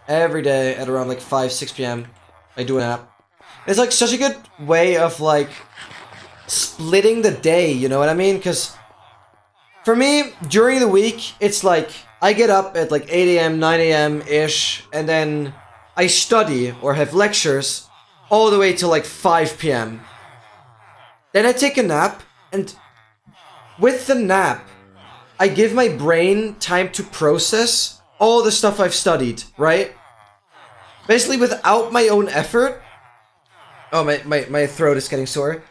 Every day at around like 5, 6 p.m. I do a nap. It's like such a good way of like splitting the day, you know what I mean? Because for me, during the week, it's like I get up at like 8 a.m., 9 a.m. ish, and then I study or have lectures all the way till like 5 p.m. Then I take a nap, and with the nap, I give my brain time to process all the stuff I've studied, right? Basically, without my own effort. Oh, my throat is getting sore.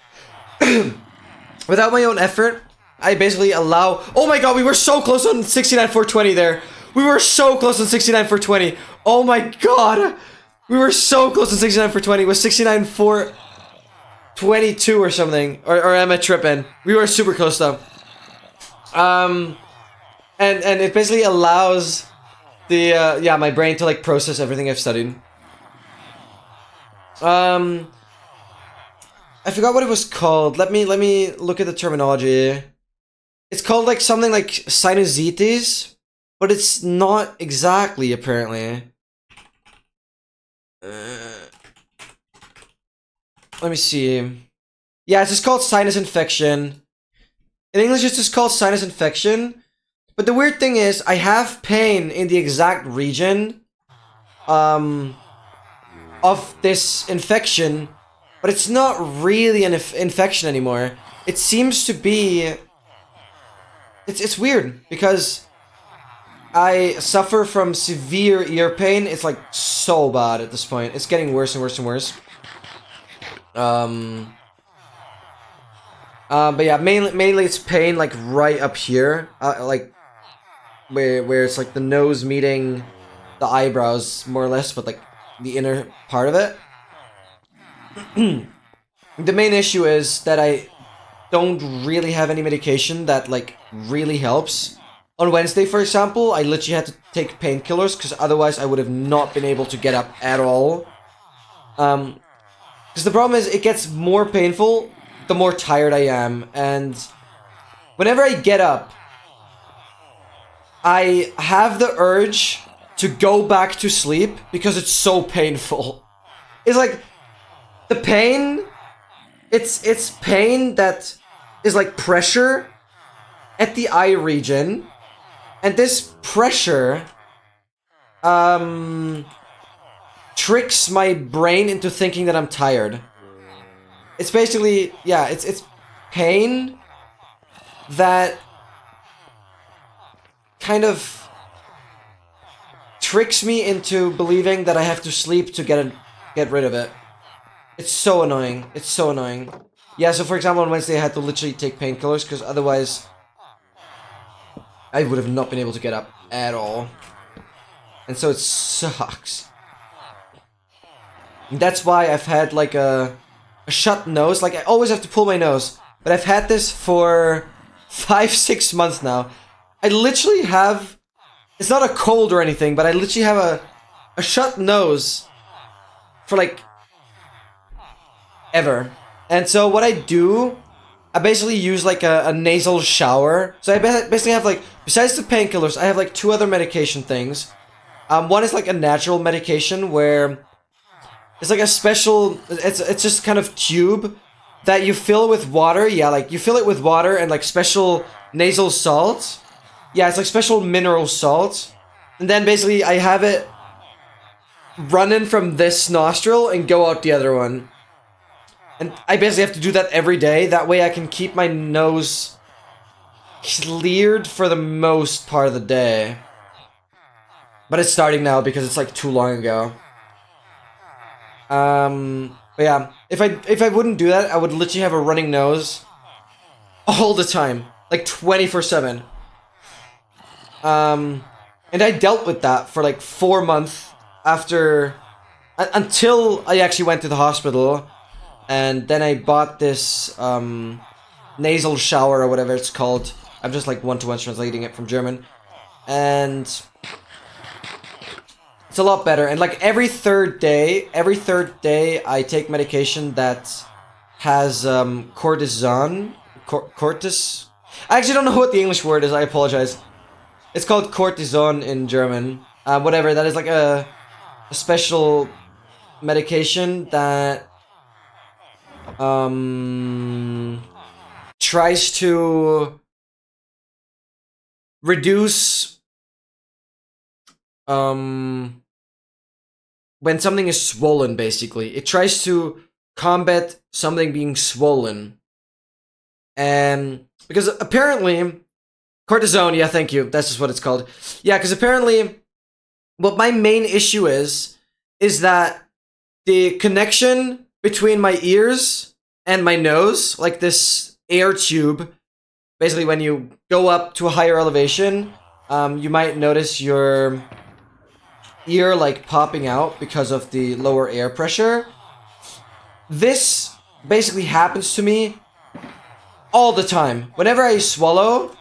Without my own effort, I basically allow... Oh my god, we were so close on 69,420 there. We were so close on 69,420. Oh my god. We were so close on 69,420. It was 69,422 or something. Or am I tripping? We were super close though. And it basically allows the, yeah, my brain to like process everything I've studied. I forgot what it was called. Let me look at the terminology. It's called like something like sinusitis, but it's not exactly apparently. Let me see. Yeah, it's just called sinus infection. In English, it's just called sinus infection. But the weird thing is, I have pain in the exact region of this infection, but it's not really an infection anymore. It seems to be... It's weird, because I suffer from severe ear pain. It's like so bad at this point. It's getting worse and worse and worse. But yeah, mainly it's pain like right up here, like where it's like the nose meeting the eyebrows more or less, but like the inner part of it. The main issue is that I don't really have any medication that like really helps. On Wednesday, for example, I literally had to take painkillers because otherwise I would have not been able to get up at all. Because the problem is it gets more painful the more tired I am, and whenever I get up, I have the urge to go back to sleep because it's so painful. It's like the pain. It's pain that is like pressure at the eye region, and this pressure tricks my brain into thinking that I'm tired. It's basically, yeah, it's pain that kind of tricks me into believing that I have to sleep to get rid of it. It's so annoying. It's so annoying. Yeah, so for example, on Wednesday I had to literally take painkillers because otherwise I would have not been able to get up at all. And so it sucks. And that's why I've had like a shut nose. Like I always have to pull my nose. But I've had this for 5, 6 months now. I literally have... It's not a cold or anything, but I literally have a shut nose for like... ever. And so what I do, I basically use like a nasal shower. So I basically have like, besides the painkillers, I have like 2 other medication things. One is like a natural medication where it's like a special, it's just kind of tube that you fill with water. Yeah, like you fill it with water and like special nasal salt. Yeah, it's like special mineral salt. And then basically I have it run in from this nostril and go out the other one. And I basically have to do that every day. That way I can keep my nose cleared for the most part of the day. But it's starting now because it's like too long ago. But yeah, if I wouldn't do that, I would literally have a running nose all the time, like 24/7. And I dealt with that for like 4 months after, until I actually went to the hospital. And then I bought this nasal shower or whatever it's called. I'm just like one-to-one translating it from German. And it's a lot better. And like every third day I take medication that has cortisone. Cortis? I actually don't know what the English word is, I apologize. It's called cortisone in German. Whatever, that is like a a special medication that tries to reduce when something is swollen. Basically, it tries to combat something being swollen, and because apparently cortisone, yeah, thank you, that's just what it's called. Yeah, because apparently what my main issue is that the connection between my ears and my nose, like this air tube, basically when you go up to a higher elevation, you might notice your ear like popping out because of the lower air pressure. This basically happens to me all the time. Whenever I swallow,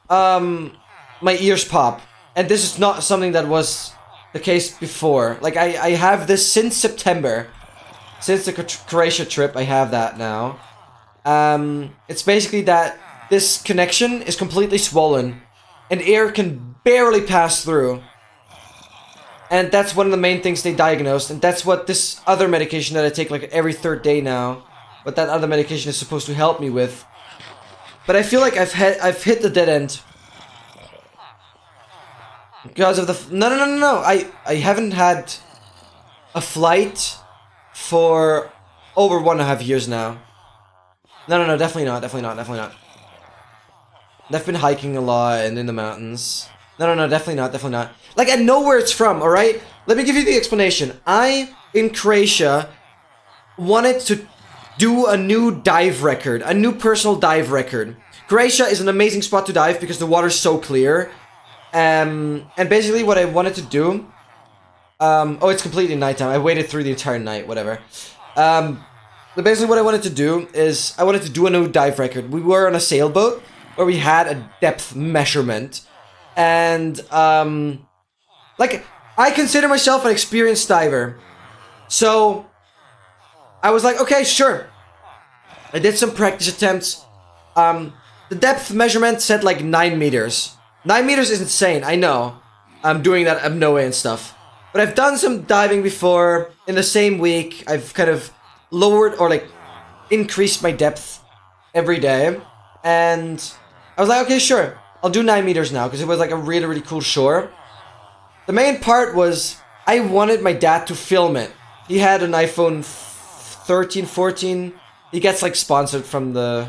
my ears pop. And this is not something that was the case before. Like, I have this since September. Since the Croatia trip, I have that now. It's basically that this connection is completely swollen, and air can barely pass through. And that's one of the main things they diagnosed, and that's what this other medication that I take like every third day now, what that other medication is supposed to help me with. But I feel like I've hit the dead end. Because of the... No. I haven't had a flight for over 1.5 years now. No, definitely not. I've been hiking a lot and in the mountains. No, definitely not. Like, I know where it's from, alright? Let me give you the explanation. I, in Croatia, wanted to do a new dive record. A new personal dive record. Croatia is an amazing spot to dive because the water's so clear. And basically what I wanted to do... oh, it's completely nighttime. I waited through the entire night, whatever. But basically what I wanted to do is... I wanted to do a new dive record. We were on a sailboat where we had a depth measurement. And, like, I consider myself an experienced diver. So, I was like, okay, sure. I did some practice attempts. The depth measurement said like 9 meters. 9 meters is insane, I know. I'm doing that apnoe and stuff. But I've done some diving before. In the same week, I've kind of lowered or like increased my depth every day. And I was like, okay, sure. I'll do 9 meters now because it was like a really, really cool shore. The main part was I wanted my dad to film it. He had an iPhone 13, 14. He gets like sponsored from the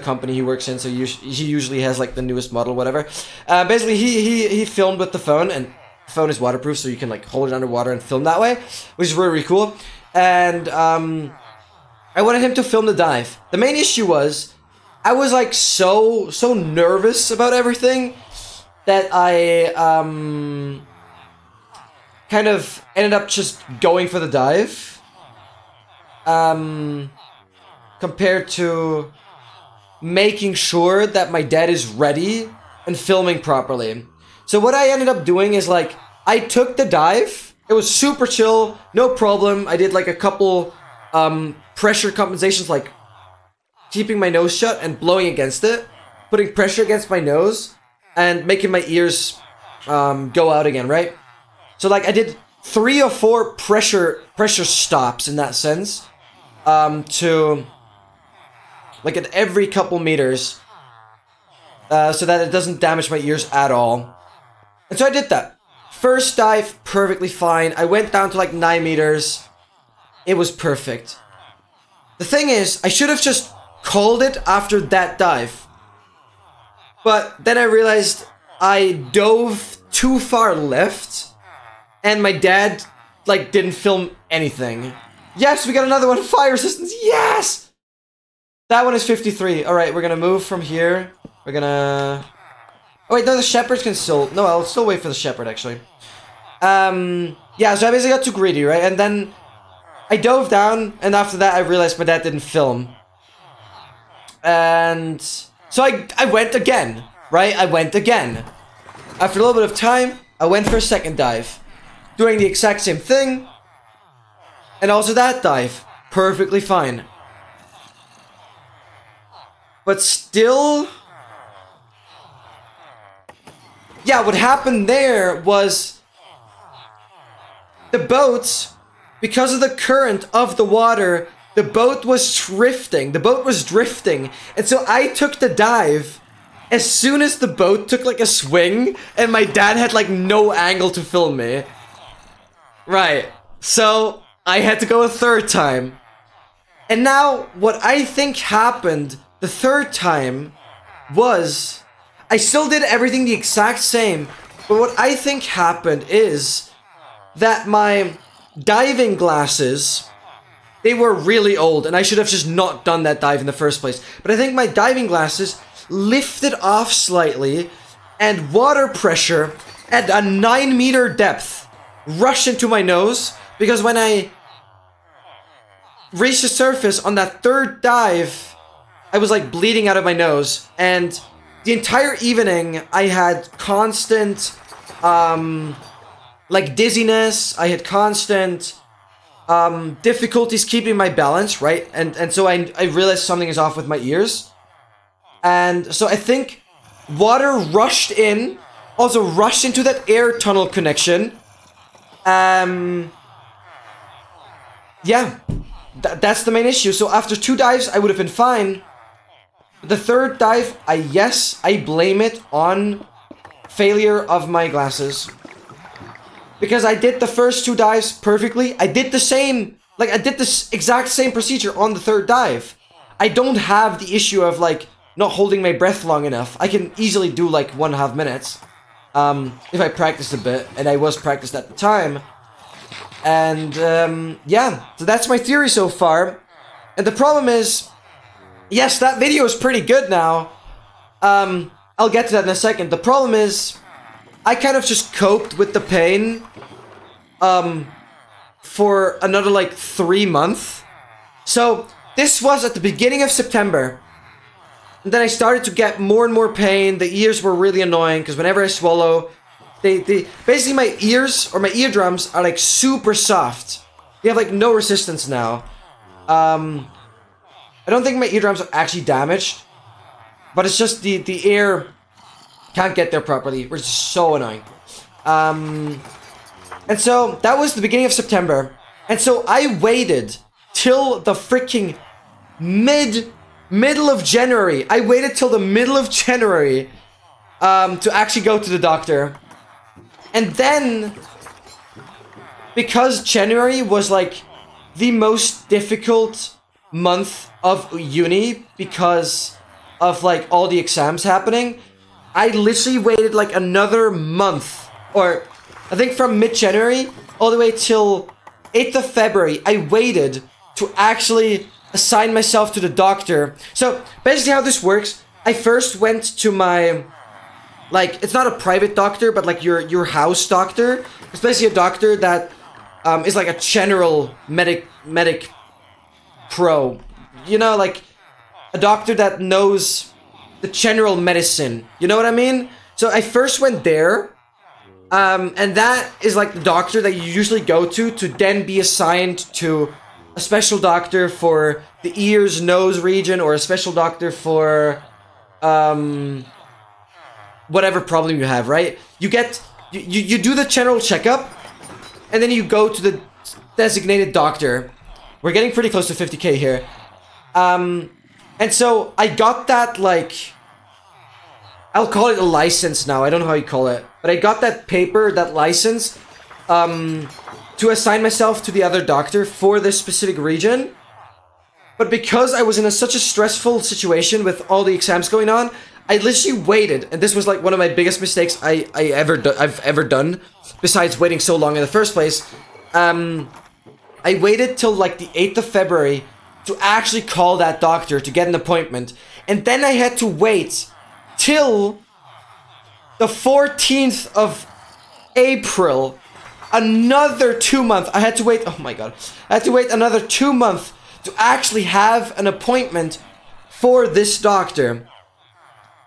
company he works in, so he usually has like the newest model, whatever. Basically, he filmed with the phone, and the phone is waterproof, so you can like hold it underwater and film that way, which is really, really cool. And I wanted him to film the dive. The main issue was I was like so nervous about everything that I kind of ended up just going for the dive. Compared to making sure that my dad is ready and filming properly. So what I ended up doing is like I took the dive. It was super chill, no problem. I did like a couple pressure compensations, like keeping my nose shut and blowing against it, putting pressure against my nose and making my ears go out again, right? So like I did 3 or 4 pressure stops in that sense, to like at every couple meters, so that it doesn't damage my ears at all. And so I did that. First dive, perfectly fine. I went down to like 9 meters. It was perfect. The thing is, I should have just called it after that dive. But then I realized I dove too far left, and my dad like didn't film anything. Yes, we got another one. Fire resistance. Yes! That one is 53. Alright, we're gonna move from here. We're gonna... Oh wait, no, the shepherds can still... No, I'll still wait for the shepherd, actually. Yeah, so I basically got too greedy, right? And then I dove down, and after that I realized my dad didn't film. And so I went again, right? I went again. After a little bit of time, I went for a second dive. Doing the exact same thing. And also that dive. Perfectly fine. But still... Yeah, what happened there was... the boat, because of the current of the water, the boat was drifting. The boat was drifting. And so I took the dive as soon as the boat took like a swing, and my dad had like no angle to film me. Right. So I had to go a third time. And now what I think happened the third time was I still did everything the exact same, but what I think happened is that my diving glasses, they were really old, and I should have just not done that dive in the first place. But I think my diving glasses lifted off slightly, and water pressure at a 9-meter depth rushed into my nose, because when I reached the surface on that third dive, I was like bleeding out of my nose, and the entire evening I had constant like dizziness. I had constant difficulties keeping my balance, right? And so I realized something is off with my ears. And so I think water rushed in, also rushed into that air tunnel connection. Yeah, that's the main issue. So after 2 dives, I would have been fine. The third dive, I blame it on failure of my glasses. Because I did the first 2 dives perfectly. I did the same, like I did this exact same procedure on the third dive. I don't have the issue of like not holding my breath long enough. I can easily do like 1.5 minutes. If I practiced a bit, and I was practiced at the time. And yeah, so that's my theory so far. And the problem is, yes, that video is pretty good now. I'll get to that in a second. The problem is, I kind of just coped with the pain for another like 3 months. So this was at the beginning of September. And then I started to get more and more pain. The ears were really annoying because whenever I swallow, they basically my ears or my eardrums are like super soft. They have like no resistance now. I don't think my eardrums are actually damaged, but it's just the air can't get there properly, which is so annoying. And so that was the beginning of September, and so I waited till the freaking middle of January. I waited till the middle of January to actually go to the doctor. And then, because January was like the most difficult month of uni because of like all the exams happening, I literally waited like another month, or I think from mid-January all the way till 8th of February, I waited to actually assign myself to the doctor. So basically how this works, I first went to my, like, it's not a private doctor, but like your house doctor. It's basically a doctor that is like a general medic pro. You know, like a doctor that knows the general medicine. You know what I mean? So I first went there. And that is like the doctor that you usually go to then be assigned to a special doctor for the ears, nose region, or a special doctor for whatever problem you have, right? You do the general checkup, and then you go to the designated doctor. We're getting pretty close to 50K here. And so I got that, like, I'll call it a license now. I don't know how you call it. But I got that paper, that license, to assign myself to the other doctor for this specific region. But because I was in such a stressful situation with all the exams going on, I literally waited. And this was like one of my biggest mistakes I've ever done, besides waiting so long in the first place. I waited till like the 8th of February to actually call that doctor to get an appointment. And then I had to wait till the 14th of April, another 2 months. I had to wait, oh my god, I had to wait another 2 months to actually have an appointment for this doctor.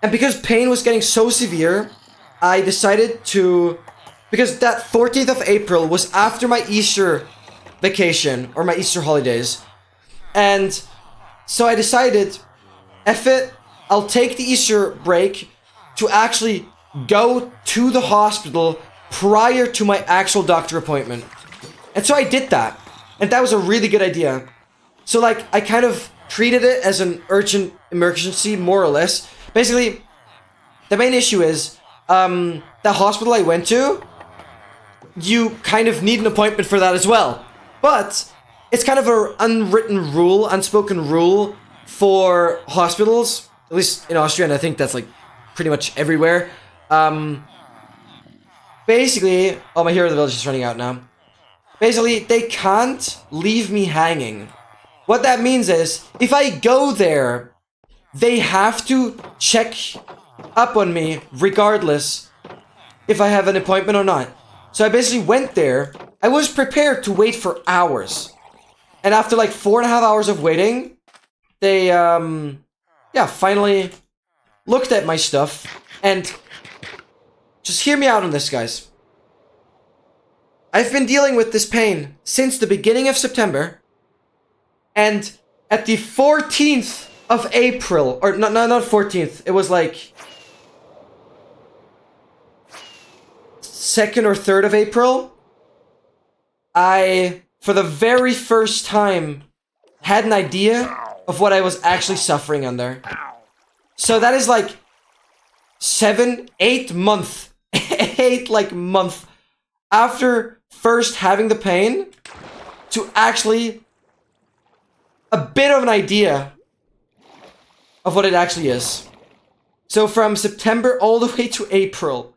And because pain was getting so severe, I decided to, because that 14th of April was after my Easter vacation, or my Easter holidays. And so I decided, F it, I'll take the Easter break to actually go to the hospital prior to my actual doctor appointment. And so I did that. And that was a really good idea. So like, I kind of treated it as an urgent emergency, more or less. Basically, the main issue is, the hospital I went to, you kind of need an appointment for that as well. But it's kind of an unwritten rule, unspoken rule for hospitals, at least in Austria, and I think that's like pretty much everywhere. Basically, oh, my Hero of the Village is running out now. Basically, they can't leave me hanging. What that means is, if I go there, they have to check up on me regardless if I have an appointment or not. So I basically went there. I was prepared to wait for hours. And after like 4.5 hours of waiting, they, yeah, finally looked at my stuff. And just hear me out on this, guys. I've been dealing with this pain since the beginning of September. And at the 14th of April, or not 14th, it was like 2nd or 3rd of April, I, for the very first time, had an idea of what I was actually suffering under. So that is like 8 months, 8 like month after first having the pain to actually a bit of an idea of what it actually is. So from September all the way to April,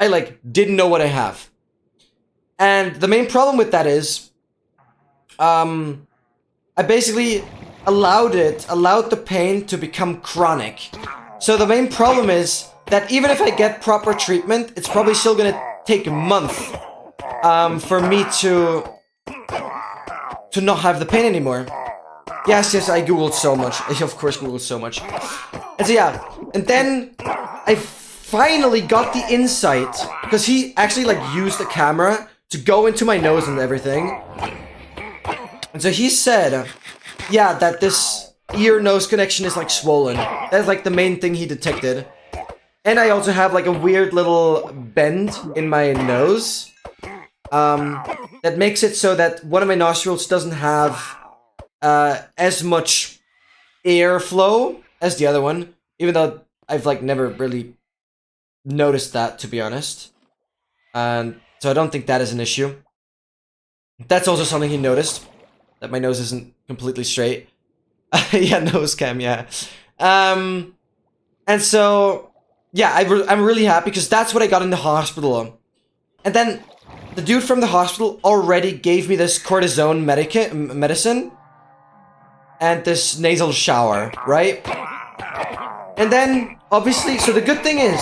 I like didn't know what I have. And the main problem with that is, I basically allowed the pain to become chronic. So the main problem is that even if I get proper treatment, it's probably still gonna take a month for me to not have the pain anymore. Yes, I googled so much. I of course googled so much. And so yeah, and then I finally got the insight, because he actually like used the camera to go into my nose and everything. And so he said, yeah, that this ear-nose connection is like swollen. That's like the main thing he detected. And I also have like a weird little bend in my nose. That makes it so that one of my nostrils doesn't have as much airflow as the other one. Even though I've like never really noticed that, to be honest. And so I don't think that is an issue. That's also something he noticed, that my nose isn't completely straight. Yeah, nose cam, yeah. And so, yeah, I'm really happy, because that's what I got in the hospital. And then, the dude from the hospital already gave me this cortisone medicine. And this nasal shower, right? And then, obviously, so the good thing is,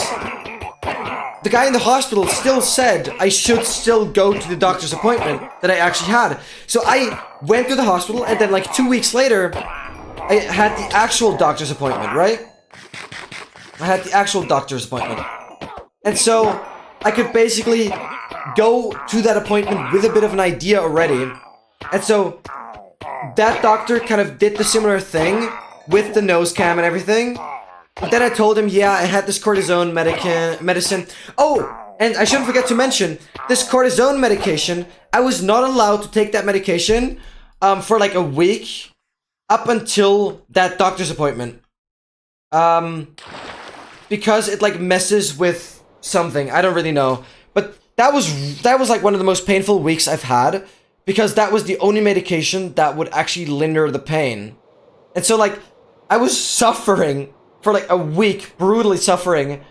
the guy in the hospital still said I should still go to the doctor's appointment that I actually had. So I went to the hospital, and then like 2 weeks later, I had the actual doctor's appointment, right? I had the actual doctor's appointment. And so I could basically go to that appointment with a bit of an idea already. And so that doctor kind of did the similar thing with the nose cam and everything. But then I told him, yeah, I had this cortisone medicine. Oh, and I shouldn't forget to mention, this cortisone medication, I was not allowed to take that medication for like a week up until that doctor's appointment. Because it like messes with something. I don't really know. But that was like one of the most painful weeks I've had, because that was the only medication that would actually linger the pain. And so like, I was suffering for like a week, brutally suffering,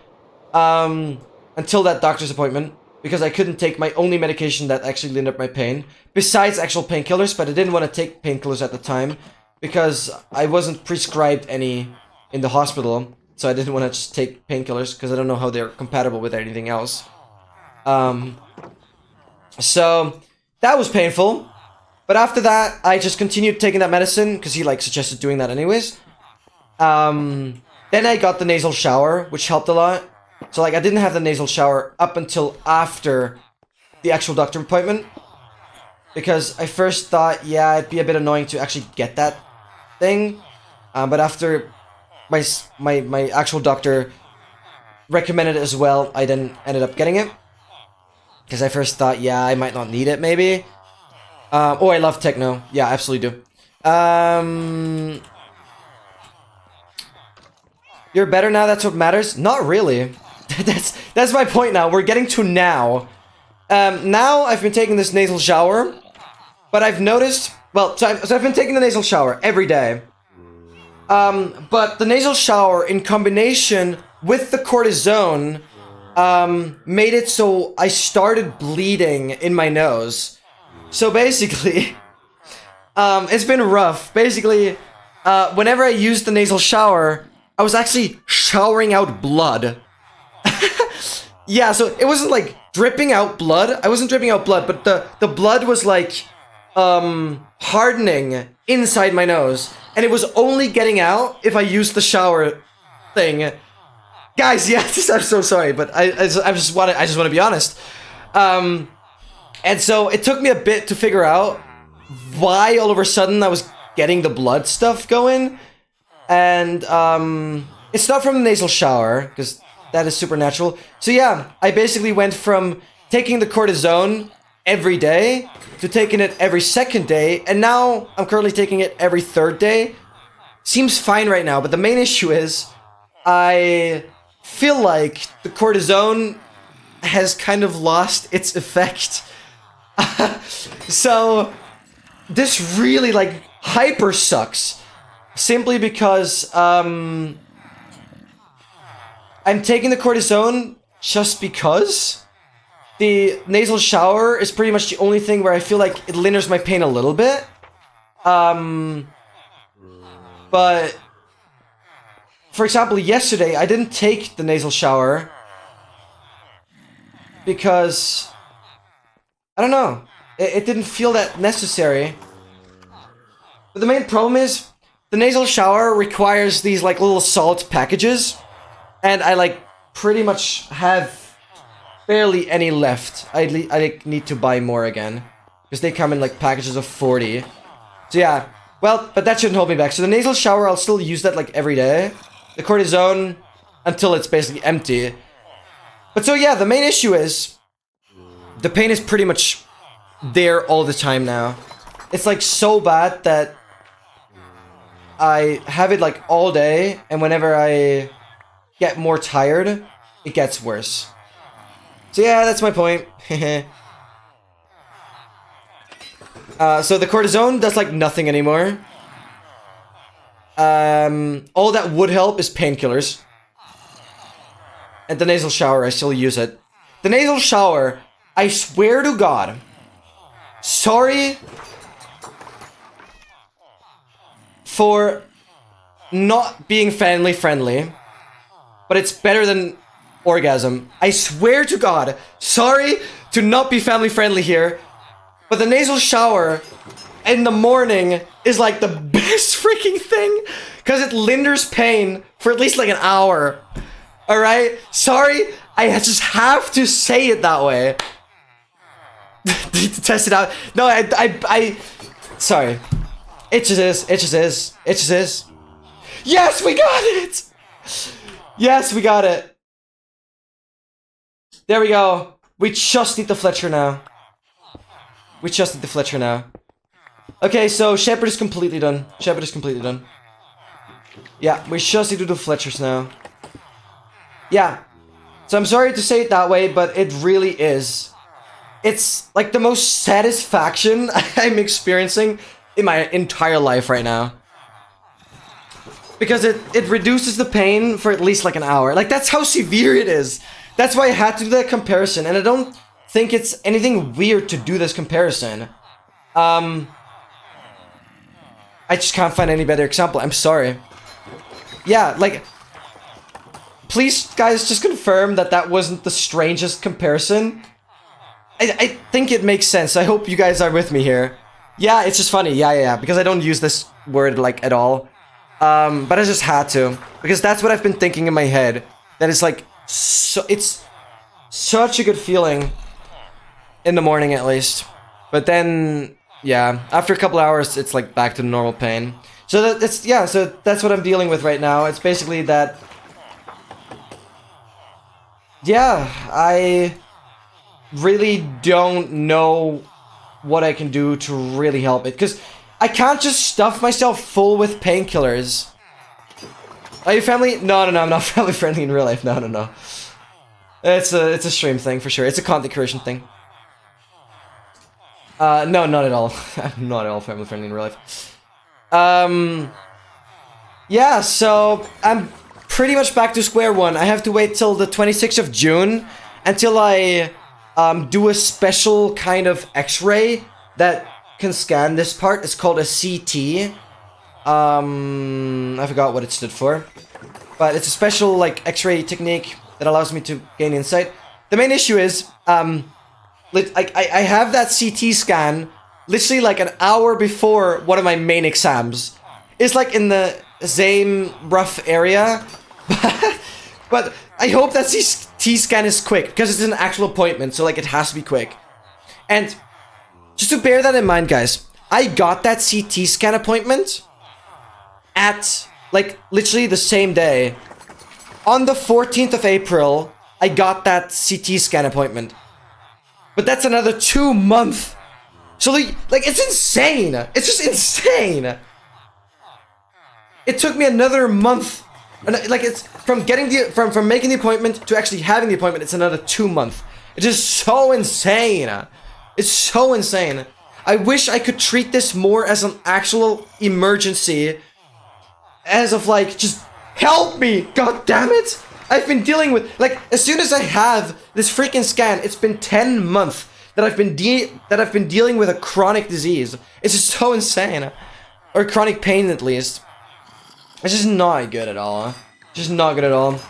until that doctor's appointment, because I couldn't take my only medication that actually lingered my pain, besides actual painkillers, but I didn't want to take painkillers at the time, because I wasn't prescribed any in the hospital, so I didn't want to just take painkillers, because I don't know how they're compatible with anything else. So, that was painful, but after that, I just continued taking that medicine, because he like suggested doing that anyways. Then I got the nasal shower, which helped a lot. So like, I didn't have the nasal shower up until after the actual doctor appointment, because I first thought, yeah, it'd be a bit annoying to actually get that thing. But after my actual doctor recommended it as well, I then ended up getting it. Because I first thought, yeah, I might not need it, maybe. Oh, I love techno. Yeah, absolutely do. You're better now, that's what matters? Not really. That's my point now. We're getting to now. Now I've been taking this nasal shower, but I've noticed... Well, so I've been taking the nasal shower every day. But the nasal shower in combination with the cortisone made it so I started bleeding in my nose. So basically, it's been rough. Basically, whenever I used the nasal shower, I was actually showering out blood. Yeah, so it wasn't like dripping out blood. I wasn't dripping out blood, but the blood was like hardening inside my nose, and it was only getting out if I used the shower thing. Guys, yeah, I'm so sorry, but I just want to be honest. And so it took me a bit to figure out why all of a sudden I was getting the blood stuff going, and it's not from the nasal shower because that is supernatural. So yeah, I basically went from taking the cortisone every day to taking it every second day, and now I'm currently taking it every third day. Seems fine right now, but the main issue is I feel like the cortisone has kind of lost its effect. So this really like hyper sucks, simply because I'm taking the cortisone just because. The nasal shower is pretty much the only thing where I feel like it lingers my pain a little bit. But for example, yesterday I didn't take the nasal shower because I don't know, it didn't feel that necessary. But the main problem is the nasal shower requires these like little salt packages, and I like pretty much have barely any left. I need to buy more again because they come in like packages of 40. So yeah, well, but that shouldn't hold me back. So the nasal shower, I'll still use that like every day. The cortisone until it's basically empty. But so yeah, the main issue is the pain is pretty much there all the time now. It's like so bad that I have it like all day, and whenever I get more tired, it gets worse. So yeah, that's my point. So the cortisone does like nothing anymore. All that would help is painkillers. And the nasal shower, I still use it. The nasal shower, I swear to God. Sorry for not being family friendly, but it's better than orgasm. I swear to God, sorry to not be family friendly here, but the nasal shower in the morning is like the best freaking thing because it linders pain for at least like an hour. All right, sorry, I just have to say it that way. To test it out. No, I sorry. It just is. It just is. It just is. Yes, we got it. Yes, we got it. There we go. We just need the Fletcher now. We just need the Fletcher now. Okay, so Shepherd is completely done. Shepherd is completely done. Yeah, we just need to do Fletchers now. Yeah. So I'm sorry to say it that way, but it really is. It's like the most satisfaction I'm experiencing in my entire life right now. Because it reduces the pain for at least like an hour. Like, that's how severe it is. That's why I had to do that comparison, and I don't think it's anything weird to do this comparison. I just can't find any better example. I'm sorry. Yeah, like, please, guys, just confirm that that wasn't the strangest comparison. I think it makes sense. I hope you guys are with me here. Yeah, it's just funny. Yeah, because I don't use this word, like, at all. But I just had to. Because that's what I've been thinking in my head. That it's, like, it's such a good feeling. In the morning, at least. But then, yeah, after a couple hours, it's, like, back to normal pain. So so that's what I'm dealing with right now. It's basically that... Yeah, I really don't know what I can do to really help it. Because I can't just stuff myself full with painkillers. Are you family? No, I'm not family friendly in real life. No. It's a stream thing for sure. It's a content creation thing. No, not at all. I'm not at all family friendly in real life. Yeah, so I'm pretty much back to square one. I have to wait till the 26th of June until I do a special kind of X-ray that can scan this part. It's called a CT. I forgot what it stood for, but it's a special like X-ray technique that allows me to gain insight. The main issue is, I have that CT scan literally like an hour before one of my main exams. It's like in the same rough area, but I hope that CT scan is quick because it's an actual appointment, so like it has to be quick. And just to bear that in mind, guys, I got that CT scan appointment at like literally the same day. On the 14th of April, I got that CT scan appointment. But that's another 2 months. So like it's insane. It's just insane. It took me another month. And like it's from getting the from making the appointment to actually having the appointment, it's another 2 months. It's just so insane. It's so insane. I wish I could treat this more as an actual emergency. As of like, just help me! God damn it! I've been dealing with, like, as soon as I have this freaking scan, it's been 10 months that I've been dealing with a chronic disease. It's just so insane. Or chronic pain, at least. It's just not good at all. Just not good at all.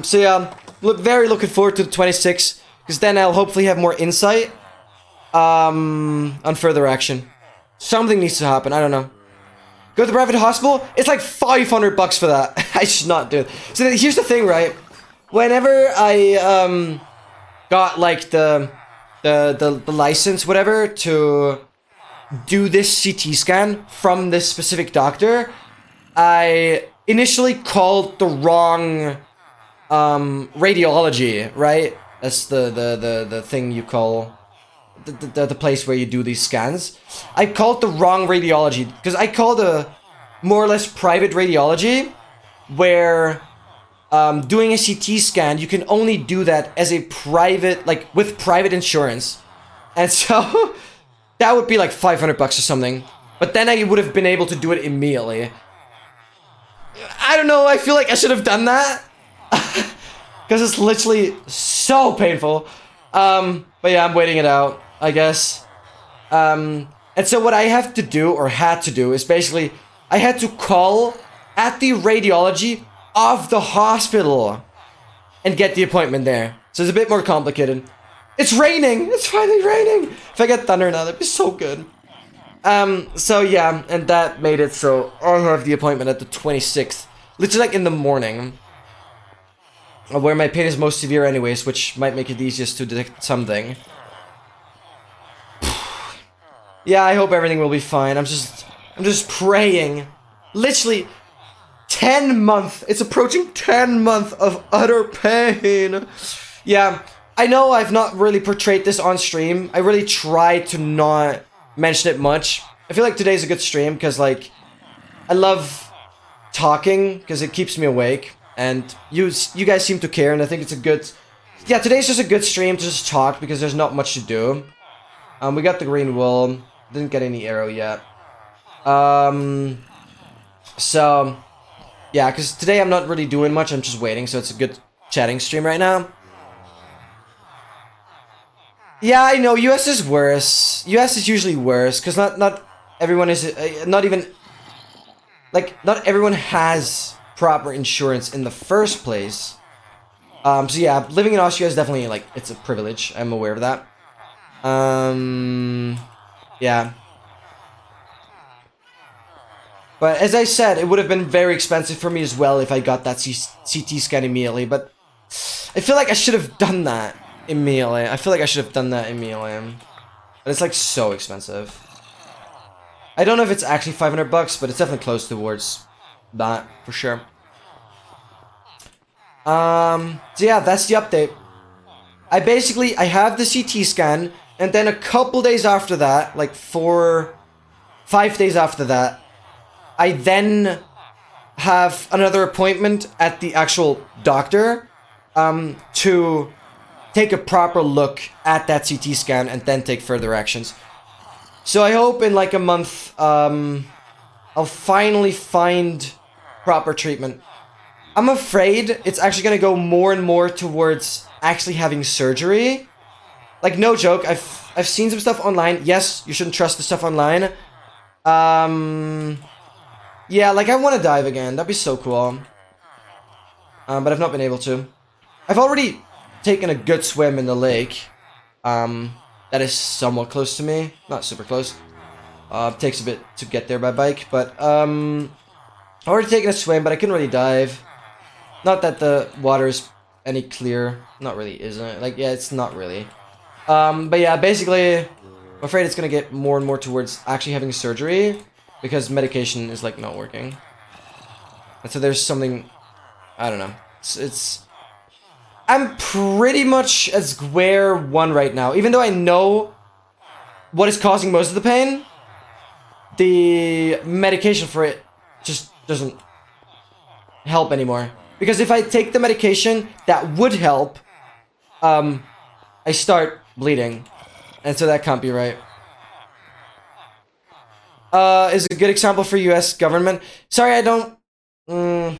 So yeah, very looking forward to the 26th, because then I'll hopefully have more insight on further action. Something needs to happen, I don't know. Go to the private hospital? It's like $500 for that. I should not do it. So here's the thing, right? Whenever I got like the license, whatever, to do this CT scan from this specific doctor, I initially called the wrong radiology, right? That's the thing you call the place where you do these scans. I called the wrong radiology because I called a more or less private radiology where doing a CT scan, you can only do that as a private, like with private insurance. And so that would be like $500 or something. But then I would have been able to do it immediately. I don't know, I feel like I should have done that. Because it's literally so painful. But yeah, I'm waiting it out, I guess. And so what I have to do, or had to do, is basically, I had to call at the radiology of the hospital and get the appointment there. So it's a bit more complicated. It's raining! It's finally raining! If I get thunder now, that'd be so good. So yeah, and that made it so I'll have the appointment at the 26th. Literally like in the morning. Where my pain is most severe anyways, which might make it easiest to detect something. Yeah, I hope everything will be fine. I'm just praying. Literally 10 months. It's approaching 10 months of utter pain. Yeah, I know I've not really portrayed this on stream. I really try to not mention it much. I feel like today's a good stream because like I love talking because it keeps me awake. And you guys seem to care, and I think it's a good... Yeah, today's just a good stream to just talk, because there's not much to do. We got the green wool. Didn't get any arrow yet. So... Yeah, because today I'm not really doing much, I'm just waiting, so it's a good chatting stream right now. Yeah, I know, US is worse. US is usually worse, because not everyone is... not even... Like, not everyone has proper insurance in the first place. So yeah, living in Austria is definitely, like, it's a privilege. I'm aware of that. Yeah. But as I said, it would have been very expensive for me as well if I got that CT scan immediately. But I feel like I should have done that immediately. But it's, like, so expensive. I don't know if it's actually $500, but it's definitely close towards that, for sure. So yeah, that's the update. I have the CT scan, And then a couple days after that, like 5 days after that, I then have another appointment at the actual doctor to take a proper look at that CT scan and then take further actions. So I hope in like a month, I'll finally find proper treatment. I'm afraid it's actually gonna go more and more towards actually having surgery. Like, no joke, I've seen some stuff online. Yes, you shouldn't trust the stuff online. Yeah, like, I want to dive again. That'd be so cool. But I've not been able to. I've already taken a good swim in the lake. That is somewhat close to me. Not super close. Takes a bit to get there by bike, but, I've already taken a swim, but I couldn't really dive. Not that the water is any clear. Not really, isn't it? Like, yeah, it's not really. But yeah, basically, I'm afraid it's gonna get more and more towards actually having surgery, because medication is, like, not working. And so there's something, I don't know. I'm pretty much at square one right now. Even though I know what is causing most of the pain, the medication for it just doesn't help anymore. Because if I take the medication that would help, I start bleeding. And so that can't be right. Is a good example for US government. Sorry, I don't...